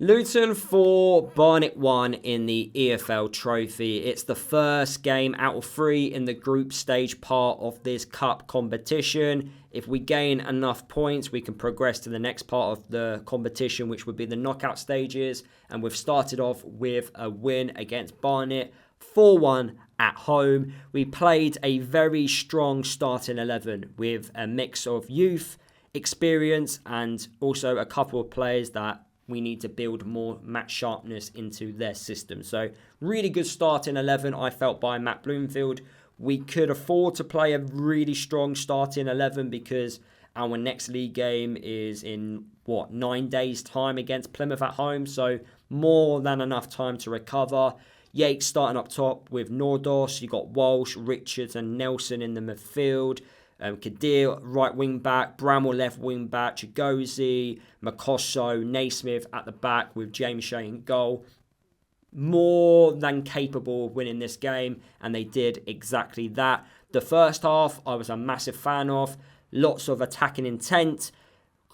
Luton 4, Barnet 1 in the EFL Trophy. It's the first game out of 3 in the group stage part of this cup competition. If we gain enough points, we can progress to the next part of the competition, which would be the knockout stages. And we've started off with a win against Barnet, 4-1 at home. We played a very strong starting 11 with a mix of youth, experience, and also a couple of players that we need to build more match sharpness into their system. So really good starting 11, I felt, by Matt Bloomfield. We could afford to play a really strong starting 11 because our next league game is in, 9 days' time against Plymouth at home. So more than enough time to recover. Yates starting up top with Nordås. You got Walsh, Richards and Nelson in the midfield. Kadir, right wing back, Bramall left wing back, Chigozie, Makosso, Naismith at the back with James Shea in goal. More than capable of winning this game, and they did exactly that. The first half, I was a massive fan of. Lots of attacking intent,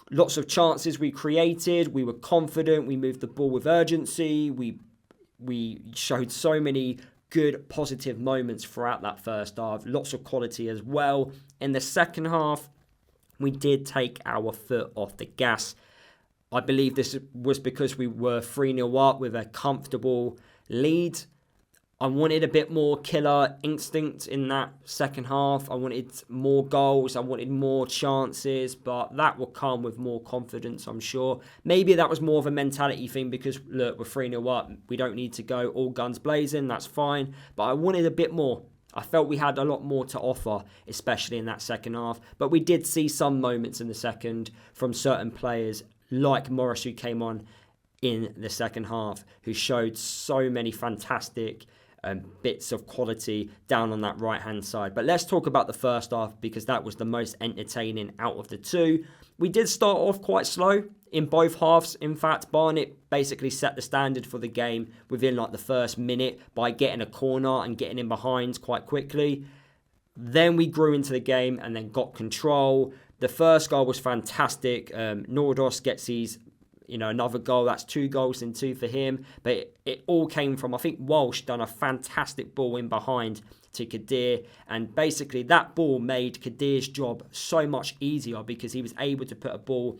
lots of chances we created. We were confident, we moved the ball with urgency, we showed so many good positive moments throughout that first half. Lots of quality as well. In the second half, we did take our foot off the gas. I believe this was because we were 3-0 up with a comfortable lead. I wanted a bit more killer instinct in that second half. I wanted more goals. I wanted more chances, but that will come with more confidence, I'm sure. Maybe that was more of a mentality thing because, look, we're 3-0 up. We don't need to go all guns blazing. That's fine. But I wanted a bit more. I felt we had a lot more to offer, especially in that second half. But we did see some moments in the second from certain players like Morris, who came on in the second half, who showed so many fantastic bits of quality down on that right-hand side. But let's talk about the first half because that was the most entertaining out of the two. We did start off quite slow in both halves. In fact, Barnet basically set the standard for the game within the first minute by getting a corner and getting in behind quite quickly. Then we grew into the game and then got control. The first goal was fantastic. Nordås gets his another goal. That's 2 goals in 2 for him. But it all came from, I think, Walsh done a fantastic ball in behind to Kadir. And basically that ball made Kadir's job so much easier because he was able to put a ball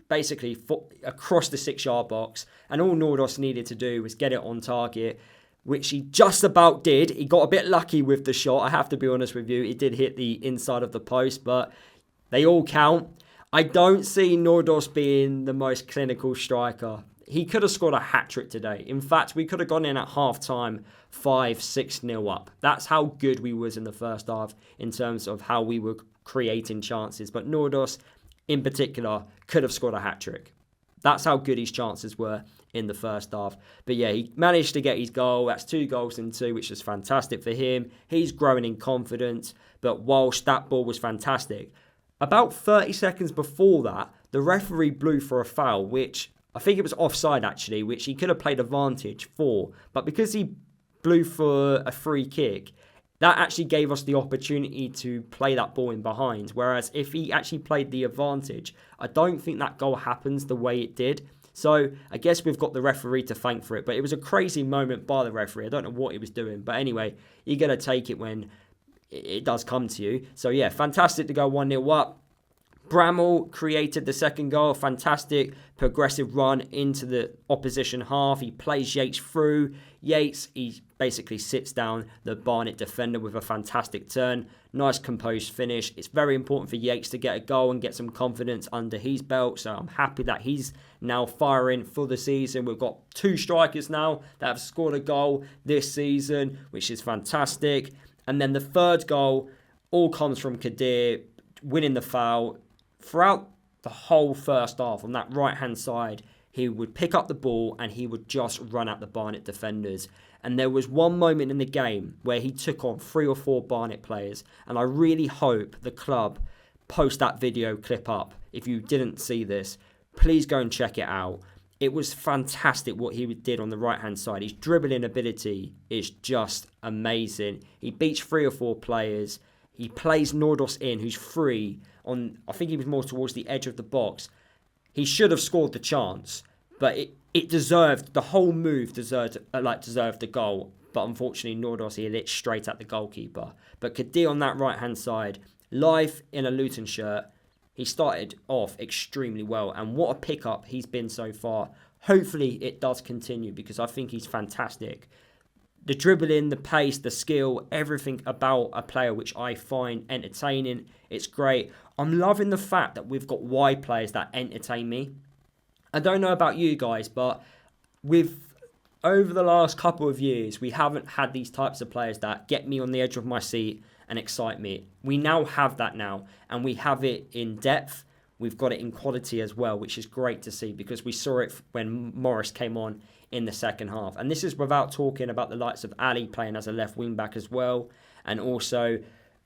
basically across the 6-yard box. And all Nordås needed to do was get it on target, which he just about did. He got a bit lucky with the shot, I have to be honest with you. It did hit the inside of the post, but they all count. I don't see Nordås being the most clinical striker. He could have scored a hat-trick today. In fact, we could have gone in at half-time 5-6-0 up. That's how good we was in the first half in terms of how we were creating chances. But Nordås, in particular, could have scored a hat-trick. That's how good his chances were in the first half. But yeah, he managed to get his goal. That's 2 goals in 2, which is fantastic for him. He's growing in confidence. But Walsh, that ball was fantastic. About 30 seconds before that, the referee blew for a foul, which I think it was offside actually, which he could have played advantage for. But because he blew for a free kick, that actually gave us the opportunity to play that ball in behind. Whereas if he actually played the advantage, I don't think that goal happens the way it did. So I guess we've got the referee to thank for it. But it was a crazy moment by the referee. I don't know what he was doing. But anyway, you're going to take it when it does come to you. So yeah, fantastic to go 1-0 up. Bramall created the second goal. Fantastic progressive run into the opposition half. He plays Yates through. Yates, he basically sits down the Barnet defender with a fantastic turn. Nice composed finish. It's very important for Yates to get a goal and get some confidence under his belt. So I'm happy that he's now firing for the season. We've got 2 strikers now that have scored a goal this season, which is fantastic. And then the third goal all comes from Kadir winning the foul. Throughout the whole first half on that right-hand side, he would pick up the ball and he would just run at the Barnet defenders. And there was one moment in the game where he took on 3 or 4 Barnet players. And I really hope the club post that video clip up. If you didn't see this, please go and check it out. It was fantastic what he did on the right-hand side. His dribbling ability is just amazing. He beats 3 or 4 players. He plays Nordås in, who's free. I think he was more towards the edge of the box. He should have scored the chance, But it deserved, the whole move deserved the goal. But unfortunately, Nordås, he lit straight at the goalkeeper. But Kadir on that right-hand side, live in a Luton shirt, he started off extremely well. And what a pickup he's been so far. Hopefully, it does continue because I think he's fantastic. The dribbling, the pace, the skill, everything about a player which I find entertaining. It's great. I'm loving the fact that we've got wide players that entertain me. I don't know about you guys, but over the last couple of years, we haven't had these types of players that get me on the edge of my seat and excite me. We now have that now, and we have it in depth. We've got it in quality as well, which is great to see because we saw it when Morris came on in the second half. And this is without talking about the likes of Ali playing as a left wing back as well, and also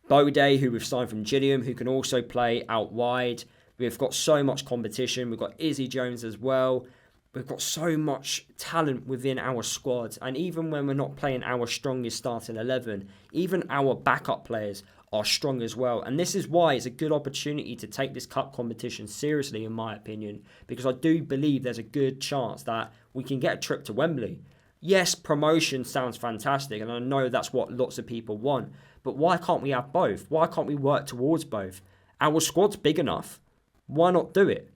Bode, who we've signed from Gilliam, who can also play out wide. We've got so much competition. We've got Izzy Jones as well. We've got so much talent within our squad. And even when we're not playing our strongest starting 11, even our backup players are strong as well. And this is why it's a good opportunity to take this cup competition seriously, in my opinion, because I do believe there's a good chance that we can get a trip to Wembley. Yes, promotion sounds fantastic, and I know that's what lots of people want. But why can't we have both? Why can't we work towards both? Our squad's big enough. Why not do it?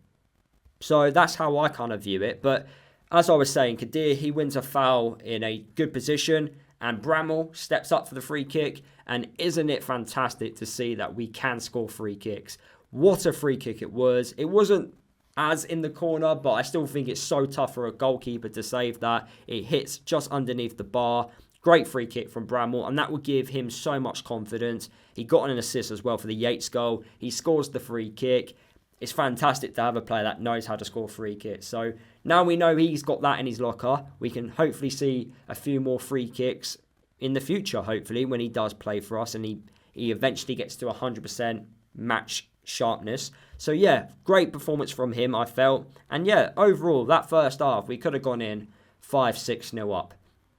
So that's how I kind of view it. But as I was saying, Kadir, he wins a foul in a good position, and Bramall steps up for the free kick. And isn't it fantastic to see that we can score free kicks? What a free kick it was. It wasn't as in the corner, but I still think it's so tough for a goalkeeper to save that. It hits just underneath the bar. Great free kick from Bramall, and that will give him so much confidence. He got an assist as well for the Yates goal. He scores the free kick. It's fantastic to have a player that knows how to score free kicks. So now we know he's got that in his locker. We can hopefully see a few more free kicks in the future, hopefully, when he does play for us and he eventually gets to 100% match sharpness. So yeah, great performance from him, I felt. And yeah, overall, that first half, we could have gone in 5-6-0 up.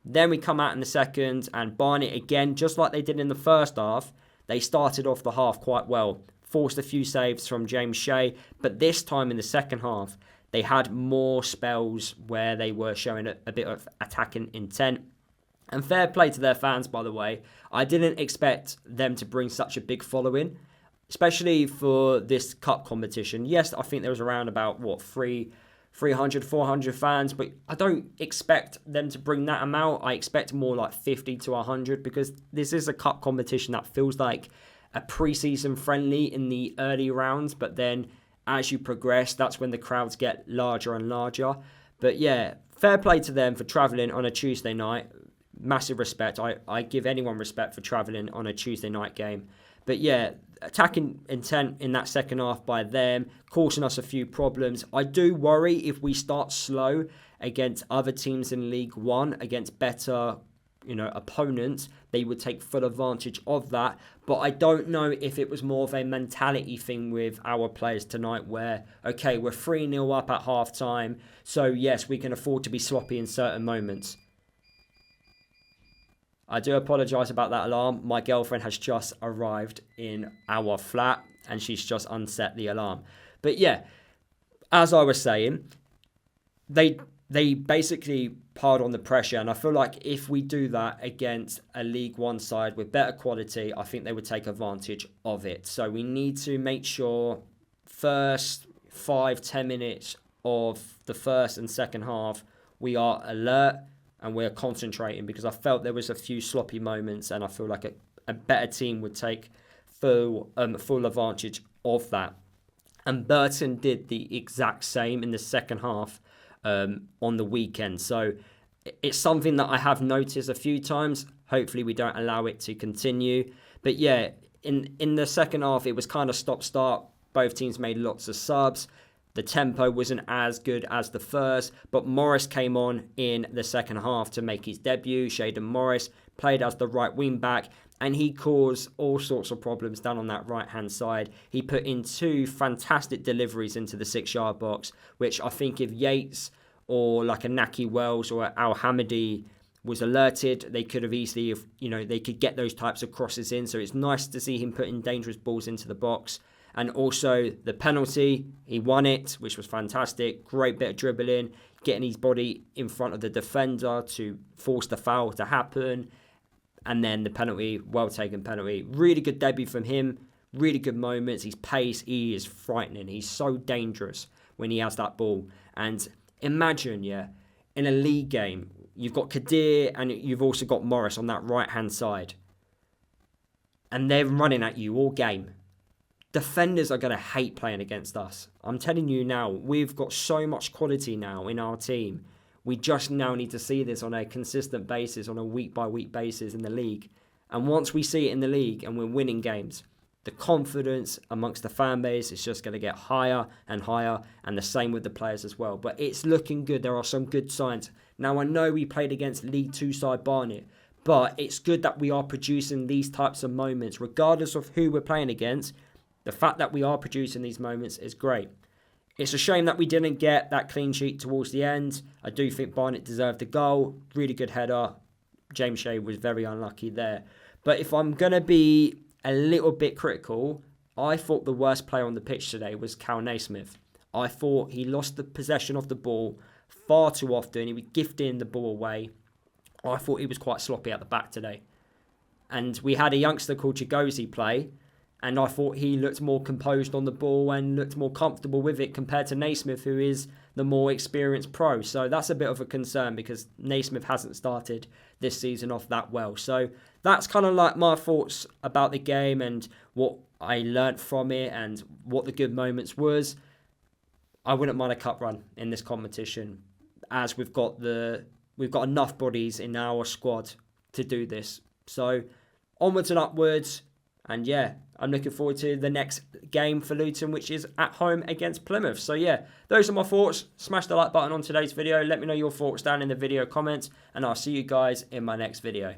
Then we come out in the second, and Barnet, again, just like they did in the first half, they started off the half quite well. Forced a few saves from James Shea, but this time in the second half, they had more spells where they were showing a bit of attacking intent. And fair play to their fans, by the way. I didn't expect them to bring such a big following, especially for this cup competition. Yes, I think there was around about, 300, 400 fans, but I don't expect them to bring that amount. I expect more like 50 to 100 because this is a cup competition that feels like a pre-season friendly in the early rounds, but then as you progress, that's when the crowds get larger and larger. But yeah, fair play to them for travelling on a Tuesday night. Massive respect. I give anyone respect for travelling on a Tuesday night game. But yeah, attacking intent in that second half by them, causing us a few problems. I do worry if we start slow against other teams in League One, against better opponents, they would take full advantage of that. But I don't know if it was more of a mentality thing with our players tonight where, okay, we're 3-0 up at half time, so yes, we can afford to be sloppy in certain moments. I do apologise about that alarm. My girlfriend has just arrived in our flat and she's just unset the alarm. But yeah, as I was saying, they basically piled on the pressure, and I feel like if we do that against a League One side with better quality, I think they would take advantage of it. So we need to make sure first 5-10 minutes of the first and second half we are alert and we're concentrating, because I felt there was a few sloppy moments and I feel like a better team would take full advantage of that. And Burton did the exact same in the second half on the weekend. So it's something that I have noticed a few times. Hopefully we don't allow it to continue. But yeah, in the second half, it was kind of stop-start. Both teams made lots of subs. The tempo wasn't as good as the first, but Morris came on in the second half to make his debut. Shayden Morris played as the right wing back, and he caused all sorts of problems down on that right-hand side. He put in 2 fantastic deliveries into the 6-yard box, which I think if Yates or like a Naki Wells or Al Hamidi was alerted, they could have easily, they could get those types of crosses in. So it's nice to see him putting dangerous balls into the box. And also the penalty, he won it, which was fantastic. Great bit of dribbling. getting his body in front of the defender to force the foul to happen. And then the penalty, well taken penalty. Really good debut from him. Really good moments. His pace, he is frightening. He's so dangerous when he has that ball. And imagine, in a league game, you've got Kadir and you've also got Morris on that right-hand side. And they're running at you all game. Defenders are going to hate playing against us. I'm telling you now, we've got so much quality now in our team. We just now need to see this on a consistent basis, on a week-by-week basis in the league. And once we see it in the league and we're winning games, the confidence amongst the fan base is just going to get higher and higher, and the same with the players as well. But it's looking good. There are some good signs. Now, I know we played against League 2 side Barnet, but it's good that we are producing these types of moments, regardless of who we're playing against. The fact that we are producing these moments is great. It's a shame that we didn't get that clean sheet towards the end. I do think Barnet deserved a goal. Really good header. James Shea was very unlucky there. But if I'm going to be a little bit critical, I thought the worst player on the pitch today was Cal Naismith. I thought he lost the possession of the ball far too often. He was gifting the ball away. I thought he was quite sloppy at the back today. And we had a youngster called Chigozie play, and I thought he looked more composed on the ball and looked more comfortable with it compared to Naismith, who is the more experienced pro. So that's a bit of a concern because Naismith hasn't started this season off that well. So that's kind of like my thoughts about the game and what I learnt from it and what the good moments was. I wouldn't mind a cup run in this competition, as we've got enough bodies in our squad to do this. So onwards and upwards. And I'm looking forward to the next game for Luton, which is at home against Plymouth. So those are my thoughts. Smash the like button on today's video. Let me know your thoughts down in the video comments, and I'll see you guys in my next video.